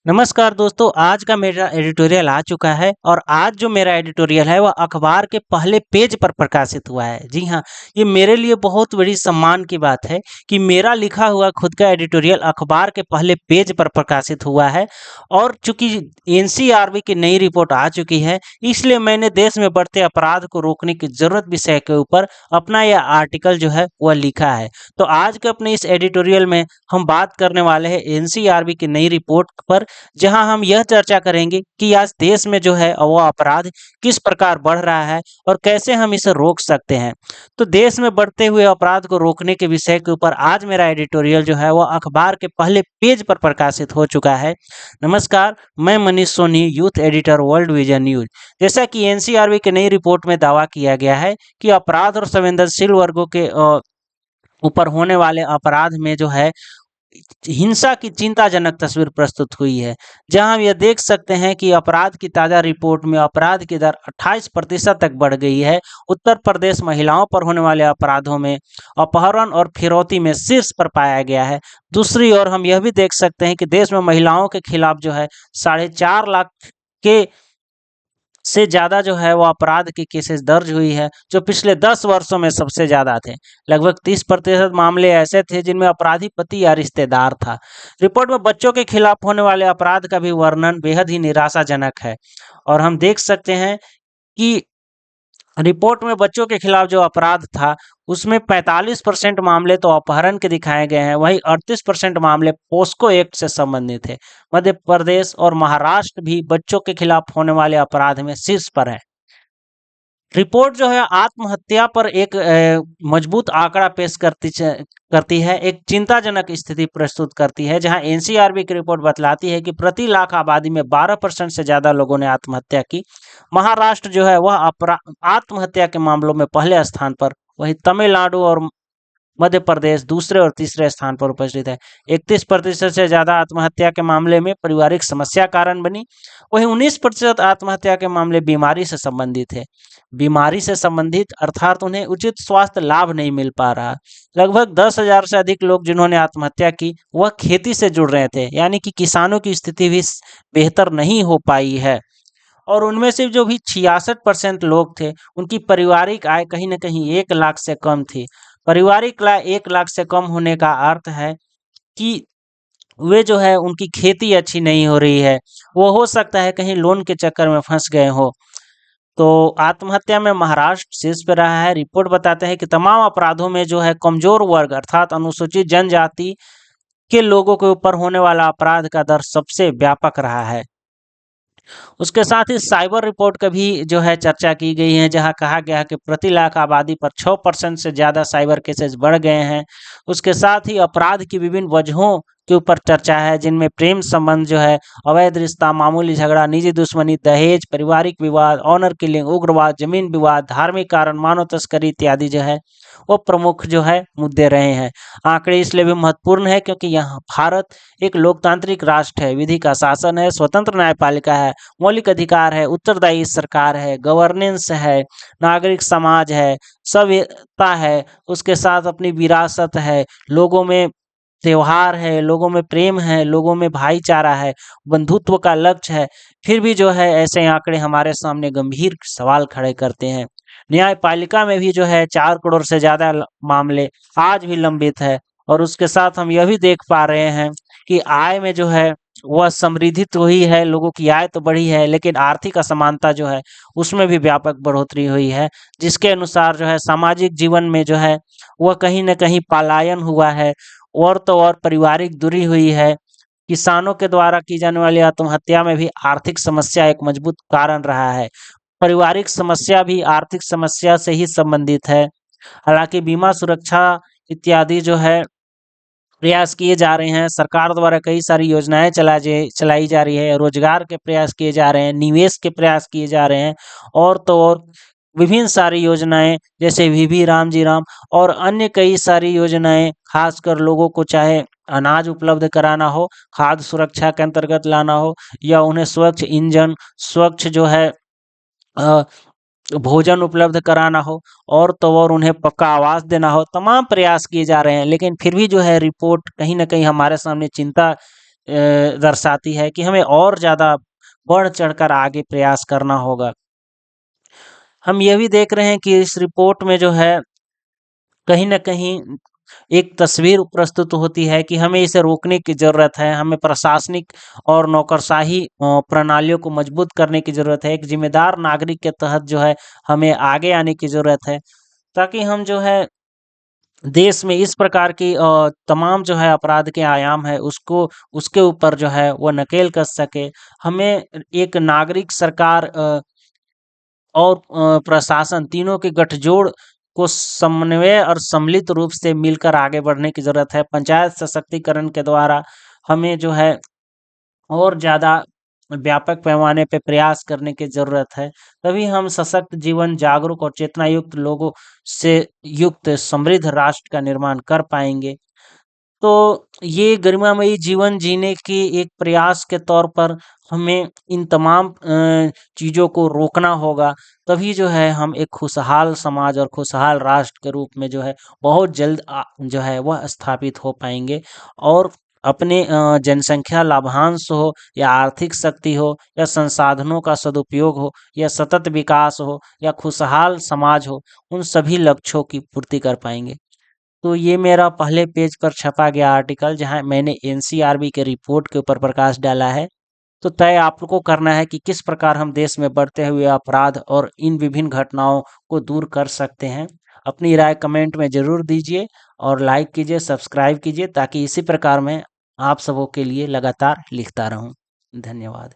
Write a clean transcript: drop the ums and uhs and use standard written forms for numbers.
नमस्कार दोस्तों, आज का मेरा एडिटोरियल आ चुका है और आज जो मेरा एडिटोरियल है वह अखबार के पहले पेज पर प्रकाशित हुआ है। जी हाँ, ये मेरे लिए बहुत बड़ी सम्मान की बात है कि मेरा लिखा हुआ खुद का एडिटोरियल अखबार के पहले पेज पर प्रकाशित हुआ है। और चूंकि एनसीआरबी की नई रिपोर्ट आ चुकी है, इसलिए मैंने देश में बढ़ते अपराध को रोकने की जरूरत विषय के ऊपर अपना यह आर्टिकल जो है वह लिखा है। तो आज के अपने इस एडिटोरियल में हम बात करने वाले हैं एनसीआरबी की नई रिपोर्ट पर, जहां हम यह चर्चा करेंगे कि आज देश में जो है वो अपराध किस प्रकार बढ़ रहा है और कैसे हम इसे रोक सकते हैं। तो देश में बढ़ते हुए अपराध को रोकने के विषय के ऊपर आज मेरा एडिटोरियल जो है वह अखबार के पहले पेज पर प्रकाशित हो चुका है। नमस्कार, मैं Manish Soni, youth editor, world vision news. जैसा कि एनसीआरबी की नई रिपोर्ट में दावा किया गया है कि अपराध और संवेदनशील वर्गों के ऊपर होने वाले अपराध में जो है हिंसा की चिंताजनक तस्वीर प्रस्तुत हुई है, जहां हम यह देख सकते हैं कि अपराध की ताजा रिपोर्ट में अपराध की दर 28% तक बढ़ गई है। उत्तर प्रदेश महिलाओं पर होने वाले अपराधों में अपहरण और फिरौती में शीर्ष पर पाया गया है। दूसरी ओर हम यह भी देख सकते हैं कि देश में महिलाओं के खिलाफ जो है 4.5 लाख के से ज़्यादा जो है वो अपराध की केसेस दर्ज हुई है, जो पिछले 10 वर्षों में सबसे ज़्यादा थे। लगभग 30% मामले ऐसे थे जिनमें अपराधी पति या रिश्तेदार था। रिपोर्ट में बच्चों के खिलाफ होने वाले अपराध का भी वर्णन बेहद ही निराशाजनक है। और हम देख सकते हैं कि रिपोर्ट में बच्चों के खिलाफ जो अपराध था उसमें 45% मामले तो अपहरण के दिखाए गए हैं, वहीं 38% मामले पोस्को एक्ट से संबंधित है। मध्य प्रदेश और महाराष्ट्र भी बच्चों के खिलाफ होने वाले अपराध में शीर्ष पर है। रिपोर्ट जो है आत्महत्या पर एक मजबूत आंकड़ा पेश करती है, एक चिंताजनक स्थिति प्रस्तुत करती है, जहां एनसीआरबी की रिपोर्ट बतलाती है कि प्रति लाख आबादी में 12% से ज़्यादा लोगों ने आत्महत्या की। महाराष्ट्र जो है वह आत्महत्या के मामलों में पहले स्थान पर, वहीं तमिलनाडु और मध्य प्रदेश दूसरे और तीसरे स्थान पर उपस्थित है। 31% से ज़्यादा आत्महत्या के मामले में पारिवारिक समस्या कारण बनी, वहीं 19% आत्महत्या के मामले बीमारी से संबंधित है। बीमारी से संबंधित अर्थात उन्हें उचित स्वास्थ्य लाभ नहीं मिल पा रहा। लगभग 10,000 से अधिक लोग जिन्होंने आत्महत्या की वह खेती से जुड़ रहे थे, यानी कि किसानों की स्थिति भी बेहतर नहीं हो पाई है। और उनमें से जो भी 66% लोग थे उनकी पारिवारिक आय कहीं ना कहीं 1 लाख से कम थी। पारिवारिक आय 1 लाख से कम होने का अर्थ है कि वे जो है उनकी खेती अच्छी नहीं हो रही है, वो हो सकता है कहीं लोन के चक्कर में फंस गए हो। तो आत्महत्या में महाराष्ट्र शीर्ष पे रहा है। रिपोर्ट बताते हैं कि तमाम अपराधों में जो है कमजोर वर्ग अर्थात अनुसूचित जनजाति के लोगों के ऊपर होने वाला अपराध का दर सबसे व्यापक रहा है। उसके साथ ही साइबर रिपोर्ट का भी जो है चर्चा की गई है, जहां कहा गया है कि प्रति लाख आबादी पर 6% से ज़्यादा साइबर केसेस बढ़ गए हैं। उसके साथ ही अपराध की विभिन्न वजहों के ऊपर चर्चा है, जिनमें प्रेम संबंध जो है, अवैध रिश्ता, मामूली झगड़ा, निजी दुश्मनी, दहेज, पारिवारिक विवाद, ऑनर किलिंग, उग्रवाद, जमीन विवाद, धार्मिक कारण, मानव तस्करी इत्यादि जो है वो प्रमुख जो है मुद्दे रहे हैं। आंकड़े इसलिए भी महत्वपूर्ण है क्योंकि यहाँ भारत एक लोकतांत्रिक राष्ट्र है, विधि का शासन है, स्वतंत्र न्यायपालिका है, मौलिक अधिकार है, उत्तरदायी सरकार है, गवर्नेंस है, नागरिक समाज है, सभ्यता है, उसके साथ अपनी विरासत है, लोगों में त्योहार है, लोगों में प्रेम है, लोगों में भाईचारा है, बंधुत्व का लक्ष्य है। फिर भी जो है ऐसे आंकड़े हमारे सामने गंभीर सवाल खड़े करते हैं। न्यायपालिका में भी जो है 4 करोड़ से ज़्यादा मामले आज भी लंबित है। और उसके साथ हम यह भी देख पा रहे हैं कि आय में जो है वह समृद्धि तो हुई है, लोगों की आय तो बढ़ी है, लेकिन आर्थिक असमानता जो है उसमें भी व्यापक बढ़ोतरी हुई है, जिसके अनुसार जो है सामाजिक जीवन में जो है वह कहीं न कहीं पलायन हुआ है। और तो और पारिवारिक दूरी हुई है। किसानों के द्वारा की जाने वाली आत्महत्या में भी आर्थिक समस्या एक मजबूत कारण रहा है। पारिवारिक समस्या भी आर्थिक समस्या से ही संबंधित है। हालांकि बीमा सुरक्षा इत्यादि जो है प्रयास किए जा रहे हैं, सरकार द्वारा कई सारी योजनाएं चलाई जा रही है, रोजगार के प्रयास किए जा रहे हैं, निवेश के प्रयास किए जा रहे हैं। और तो और विभिन्न सारी योजनाएं जैसे वीबी राम जी राम और अन्य कई सारी योजनाएं, खासकर लोगों को चाहे अनाज उपलब्ध कराना हो, खाद्य सुरक्षा के अंतर्गत लाना हो, या उन्हें स्वच्छ ईंधन, स्वच्छ जो है अ, भोजन उपलब्ध कराना हो, और तो और उन्हें पक्का आवास देना हो, तमाम प्रयास किए जा रहे हैं। लेकिन फिर भी जो है रिपोर्ट कहीं न कहीं हमारे सामने चिंता दर्शाती है कि हमें और ज़्यादा बढ़ चढ़कर आगे प्रयास करना होगा। हम ये भी देख रहे हैं कि इस रिपोर्ट में जो है कहीं न कहीं एक तस्वीर प्रस्तुत होती है कि हमें इसे रोकने की ज़रूरत है, हमें प्रशासनिक और नौकरशाही प्रणालियों को मजबूत करने की ज़रूरत है, एक ज़िम्मेदार नागरिक के तहत जो है हमें आगे आने की ज़रूरत है, ताकि हम जो है देश में इस प्रकार की तमाम जो है अपराध के आयाम है उसको उसके ऊपर जो है वो नकेल कस सके। हमें एक नागरिक सरकार और प्रशासन तीनों के गठजोड़ को समन्वय और सम्मिलित रूप से मिलकर आगे बढ़ने की ज़रूरत है। पंचायत सशक्तिकरण के द्वारा हमें जो है और ज़्यादा व्यापक पैमाने पे प्रयास करने की ज़रूरत है। तभी हम सशक्त जीवन, जागरूक और चेतना युक्त लोगों से युक्त समृद्ध राष्ट्र का निर्माण कर पाएँगे। तो ये गरिमामयी जीवन जीने की एक प्रयास के तौर पर हमें इन तमाम चीज़ों को रोकना होगा। तभी जो है हम एक खुशहाल समाज और खुशहाल राष्ट्र के रूप में जो है बहुत जल्द जो है वह स्थापित हो पाएँगे और अपने जनसंख्या लाभांश हो या आर्थिक शक्ति हो या संसाधनों का सदुपयोग हो या सतत विकास हो या खुशहाल समाज हो, उन सभी लक्ष्यों की पूर्ति कर पाएँगे। तो ये मेरा पहले पेज पर छपा गया आर्टिकल जहाँ मैंने एनसीआरबी के रिपोर्ट के ऊपर प्रकाश डाला है। तो तय आपको करना है कि किस प्रकार हम देश में बढ़ते हुए अपराध और इन विभिन्न घटनाओं को दूर कर सकते हैं। अपनी राय कमेंट में ज़रूर दीजिए और लाइक कीजिए, सब्सक्राइब कीजिए ताकि इसी प्रकार मैं आप सबों के लिए लगातार लिखता रहूं। धन्यवाद।